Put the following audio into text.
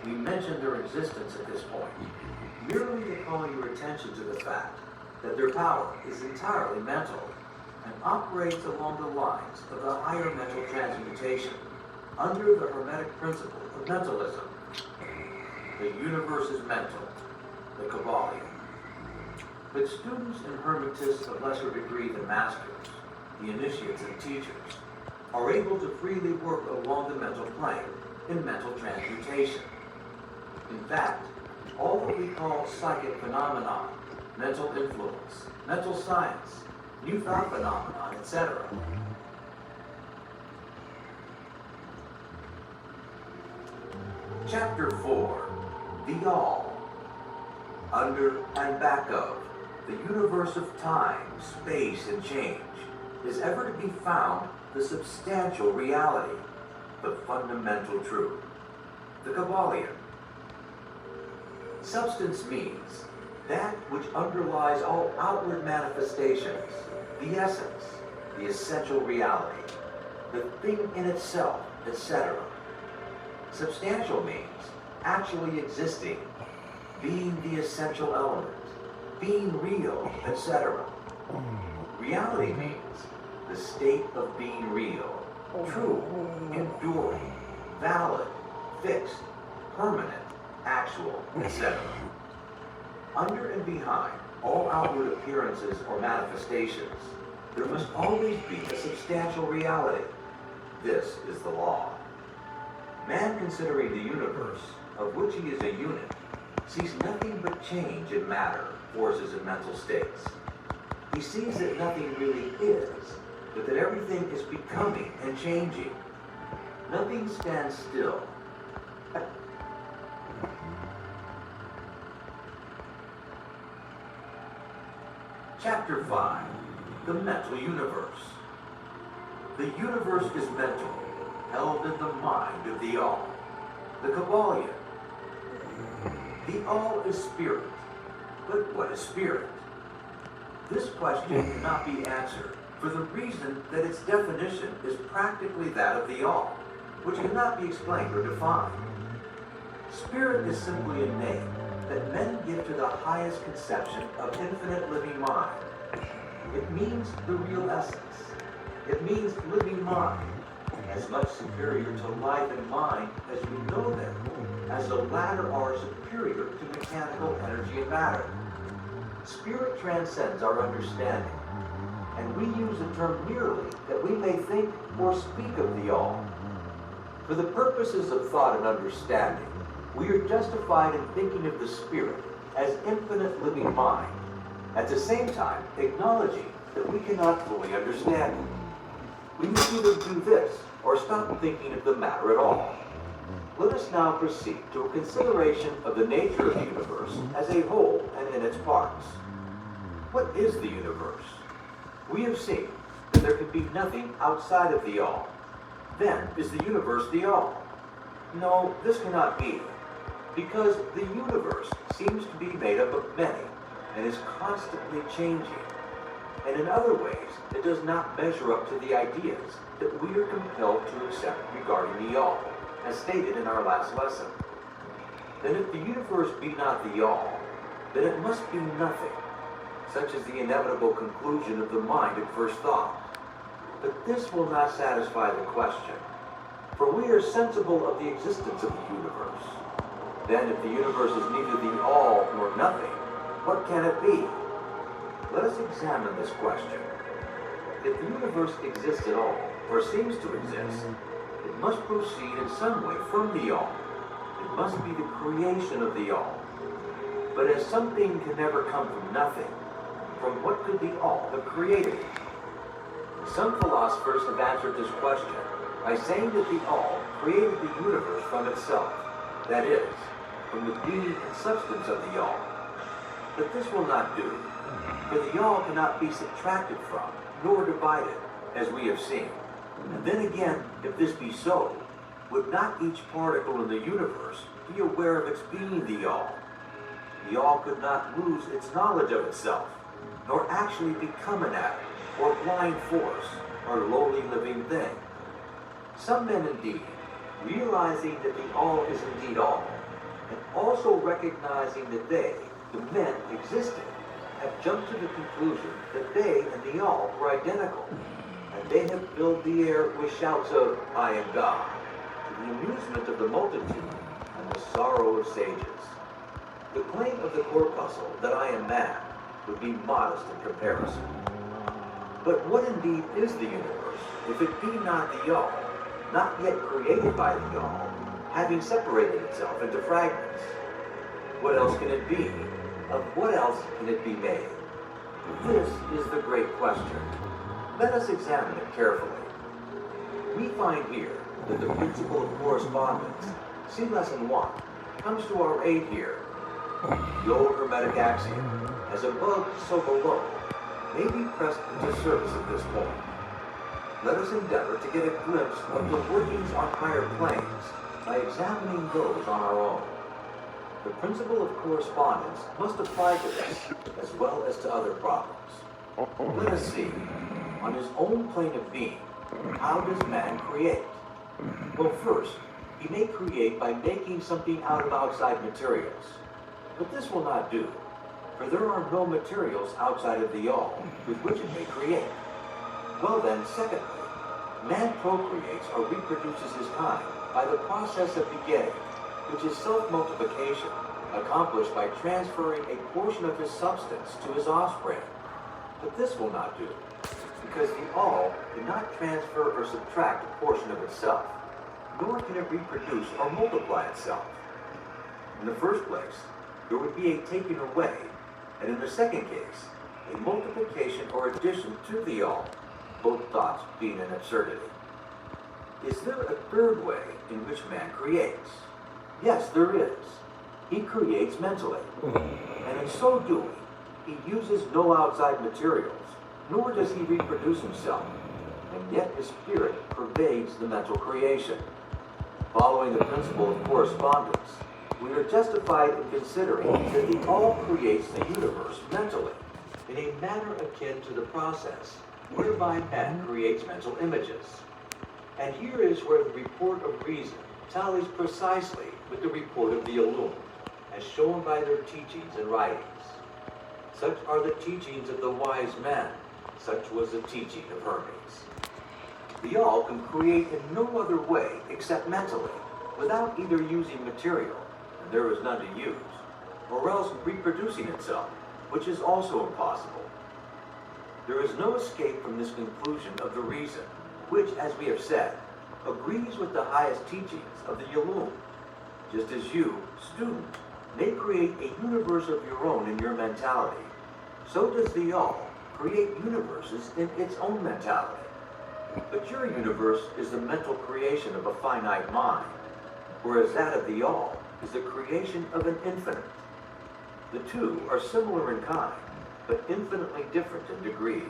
We mention their existence at this point, merely to call your attention to the fact that their power is entirely mental and operates along the lines of the higher mental transmutation under the Hermetic principle of mentalism. The universe is mental, the Kabbalion. But students and Hermetists of lesser degree than masters, the initiates and teachers, are able to freely work along the mental plane in mental transmutation. In fact, all that we call psychic phenomenon, mental influence, mental science, new thought phenomenon, etc., Chapter 4, The All. Under and back of the universe of time, space, and change is ever to be found the substantial reality, the fundamental truth, the Kabbalion. Substance means that which underlies all outward manifestations, the essence, the essential reality, the thing in itself, etc. Substantial means actually existing, being the essential element, being real, etc. Reality means the state of being real, true, enduring, valid, fixed, permanent, actual, etc. Under and behind all outward appearances or manifestations, there must always be a substantial reality. This is the law. Man, considering the universe, of which he is a unit, sees nothing but change in matter, forces, and mental states. He sees that nothing really is, but that everything is becoming and changing. Nothing stands still. Chapter 5, The Mental Universe. The universe is mental, held in the mind of the All, the Kabbalion. The All is spirit, but what is spirit? This question cannot be answered for the reason that its definition is practically that of the All, which cannot be explained or defined. Spirit is simply a name that men give to the highest conception of infinite living mind. It means the real essence. It means living mind, as much superior to life and mind as we know them, as the latter are superior to mechanical energy and matter. Spirit transcends our understanding, and we use the term merely that we may think or speak of the All. For the purposes of thought and understanding, we are justified in thinking of the Spirit as infinite living mind, at the same time acknowledging that we cannot fully understand it. We must either do this or stop thinking of the matter at all. Let us now proceed to a consideration of the nature of the universe as a whole and in its parts. What is the universe? We have seen that there can be nothing outside of the All. Then is the universe the All? No, this cannot be, because the universe seems to be made up of many and is constantly changing. And in other ways, it does not measure up to the ideas that we are compelled to accept regarding the All, as stated in our last lesson. Then if the universe be not the All, then it must be nothing, such as the inevitable conclusion of the mind at first thought. But this will not satisfy the question, for we are sensible of the existence of the universe. Then if the universe is neither the All nor nothing, what can it be? Let us examine this question. If the universe exists at all, or seems to exist, it must proceed in some way from the All. It must be the creation of the All. But as something can never come from nothing, from what could the All have created? Some philosophers have answered this question by saying that the All created the universe from itself, that is, from the being and substance of the All. But this will not do, for the All cannot be subtracted from, nor divided, as we have seen. And then again, if this be so, would not each particle in the universe be aware of its being the All? The All could not lose its knowledge of itself, nor actually become an atom, or blind force, or lowly living thing. Some men indeed, realizing that the All is indeed All, and also recognizing that they, the men existing, have jumped to the conclusion that they and the all were identical, and they have filled the air with shouts of, "I am God," to the amusement of the multitude and the sorrow of sages. The claim of the corpuscle that I am man would be modest in comparison. But what indeed is the universe, if it be not the all, not yet created by the all, having separated itself into fragments? What else can it be? Of what else can it be made? This is the great question. Let us examine it carefully. We find here that the principle of correspondence, see lesson 1, comes to our aid here. The old Hermetic axiom, as above, so below, may be pressed into service at this point. Let us endeavor to get a glimpse of the workings on higher planes by examining those on our own. The principle of correspondence must apply to this as well as to other problems. Let us see, on his own plane of being, how does man create? Well, first, he may create by making something out of outside materials. But this will not do, for there are no materials outside of the all with which it may create. Well then, secondly, man procreates or reproduces his kind by the process of begetting, which is self-multiplication, accomplished by transferring a portion of his substance to his offspring. But this will not do, because the all cannot transfer or subtract a portion of itself, nor can it reproduce or multiply itself. In the first place, there would be a taking away, and in the second case, a multiplication or addition to the all, both thoughts being an absurdity. Is there a third way in which man creates? Yes, there is. He creates mentally, and in so doing, he uses no outside materials, nor does he reproduce himself, and yet his spirit pervades the mental creation. Following the principle of correspondence, we are justified in considering that the all creates the universe mentally, in a manner akin to the process whereby man creates mental images. And here is where the report of reason tallies precisely with the report of the illumined, as shown by their teachings and writings. Such are the teachings of the wise men, such was the teaching of Hermes. The all can create in no other way except mentally, without either using material, and there is none to use, or else reproducing itself, which is also impossible. There is no escape from this conclusion of the reason, which, as we have said, agrees with the highest teachings of the illumined, just as you, student, may create a universe of your own in your mentality. So does the all create universes in its own mentality. But your universe is the mental creation of a finite mind, whereas that of the all is the creation of an infinite. The two are similar in kind, but infinitely different in degree.